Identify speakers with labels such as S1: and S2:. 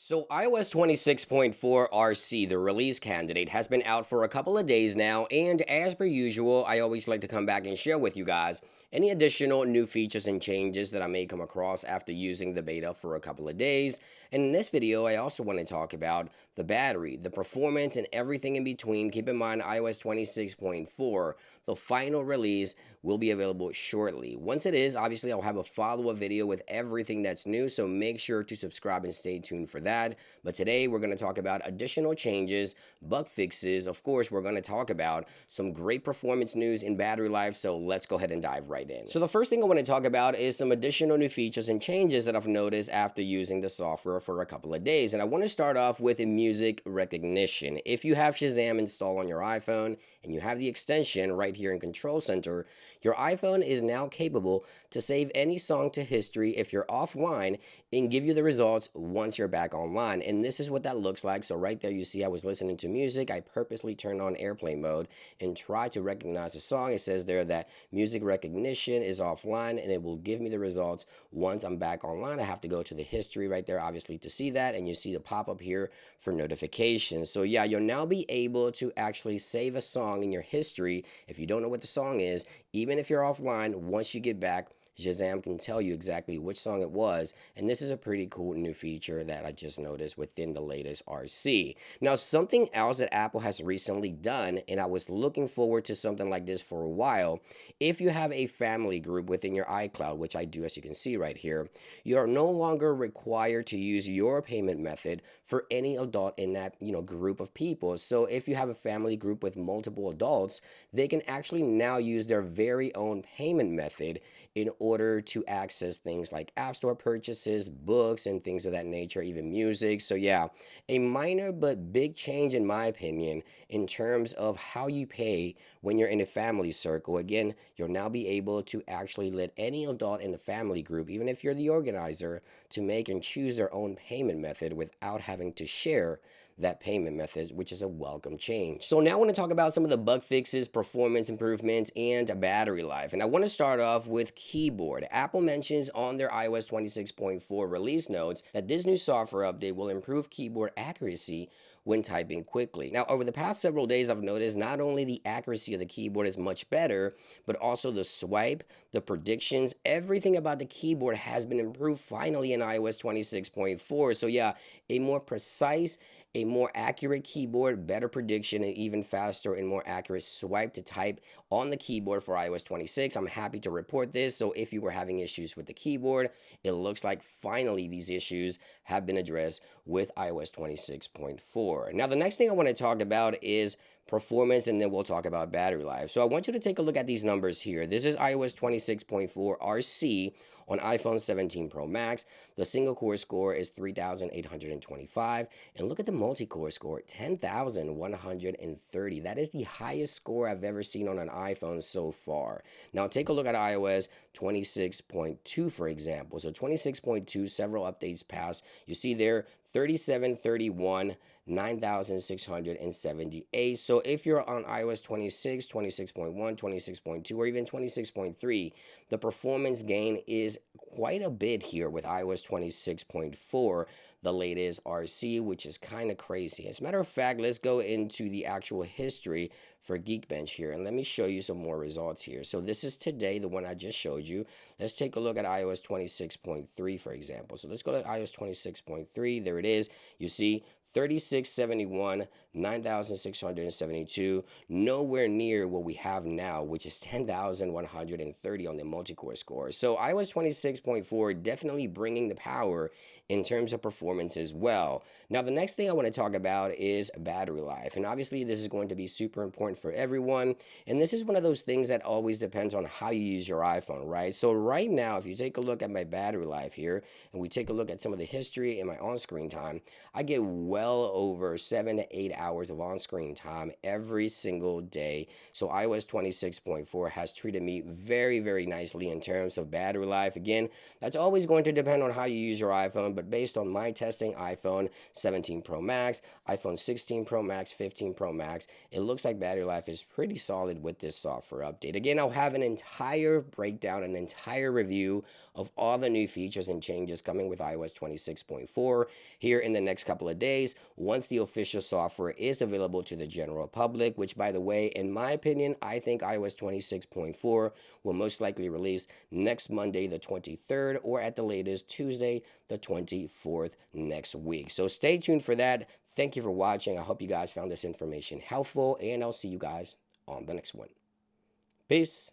S1: So iOS 26.4 RC, the release candidate, has been out for a couple of days now, and as per usual, I always like to come back and share with you guys any additional new features and changes that I may come across after using the beta for a couple of days. And in this video, I also want to talk about the battery, the performance, and everything in between. Keep in mind, iOS 26.4, the final release, will be available shortly. Once it is, obviously, I'll have a follow-up video with everything that's new, so make sure to subscribe and stay tuned for that. But today we're going to talk about additional changes, bug fixes. Of course, we're going to talk about some great performance news in battery life, so let's go ahead and dive right in. So the first thing I want to talk about is some additional new features and changes that I've noticed after using the software for a couple of days. And I want to start off with music recognition. If you have Shazam installed on your iPhone and you have the extension right here in Control Center, your iPhone is now capable to save any song to history if you're offline and give you the results once you're back online. And this is what that looks like. So right there you see I was listening to music. I purposely turned on airplane mode and tried to recognize a song. It says there that music recognition is offline, and it will give me the results once I'm back online. I have to go to the history right there obviously to see that, and you see the pop-up here for notifications. So yeah, you'll now be able to actually save a song in your history if you don't know what the song is. Even if you're offline, once you get back, Shazam can tell you exactly which song it was, and this is a pretty cool new feature that I just noticed within the latest RC. Now, something else that Apple has recently done, and I was looking forward to something like this for a while, if you have a family group within your iCloud, which I do as you can see right here, you are no longer required to use your payment method for any adult in that group of people. So if you have a family group with multiple adults, they can actually now use their very own payment method in order to access things like App Store purchases, books, and things of that nature, even music. So yeah, a minor but big change in my opinion in terms of how you pay when you're in a family circle. Again, you'll now be able to actually let any adult in the family group, even if you're the organizer, to make and choose their own payment method without having to share that payment method, which is a welcome change. So now I want to talk about some of the bug fixes, performance improvements, and battery life. And I want to start off with keyboard. Apple mentions on their iOS 26.4 release notes that this new software update will improve keyboard accuracy when typing quickly. Now, over the past several days, I've noticed not only the accuracy of the keyboard is much better, but also the swipe, the predictions, everything about the keyboard has been improved finally in iOS 26.4. So yeah, a more precise, a more accurate keyboard, better prediction, and even faster and more accurate swipe to type on the keyboard for iOS 26. I'm happy to report this. So if you were having issues with the keyboard, it looks like finally these issues have been addressed with iOS 26.4. Now, the next thing I want to talk about is performance, and then we'll talk about battery life. So I want you to take a look at these numbers here. This is iOS 26.4 RC on iPhone 17 Pro Max. The single core score is 3,825, and look at the multi-core score, 10,130. That is the highest score I've ever seen on an iPhone so far. Now take a look at iOS 26.2, for example. So 26.2, several updates passed. You see there 3731, 9,678. So if you're on iOS 26, 26.1, 26.2, or even 26.3, the performance gain is quite a bit here with iOS 26.4, the latest RC, which is kind of crazy. As a matter of fact, let's go into the actual history for Geekbench here, and let me show you some more results here. So this is today, the one I just showed you. Let's take a look at iOS 26.3, for example. So let's go to iOS 26.3. There it is. You see 3671, 9,672, nowhere near what we have now, which is 10,130 on the multi-core score. So iOS 26.4 definitely bringing the power in terms of performance as well. Now, the next thing I want to talk about is battery life. And obviously, this is going to be super important for everyone. And this is one of those things that always depends on how you use your iPhone, right? So right now, if you take a look at my battery life here, and we take a look at some of the history and my on-screen time, I get well over 7 to 8 hours of on-screen time every single day. So iOS 26.4 has treated me very, very nicely in terms of battery life. Again, that's always going to depend on how you use your iPhone, but based on my testing, iPhone 17 Pro Max, iPhone 16 Pro Max, 15 Pro Max, it looks like battery battery life is pretty solid with this software update. Again, I'll have an entire breakdown, an entire review of all the new features and changes coming with iOS 26.4 here in the next couple of days once the official software is available to the general public, which, by the way, in my opinion, I think iOS 26.4 will most likely release next Monday, the 23rd, or at the latest Tuesday, the 24th next week. So stay tuned for that. Thank you for watching. I hope you guys found this information helpful, and I'll see you guys on the next one. Peace.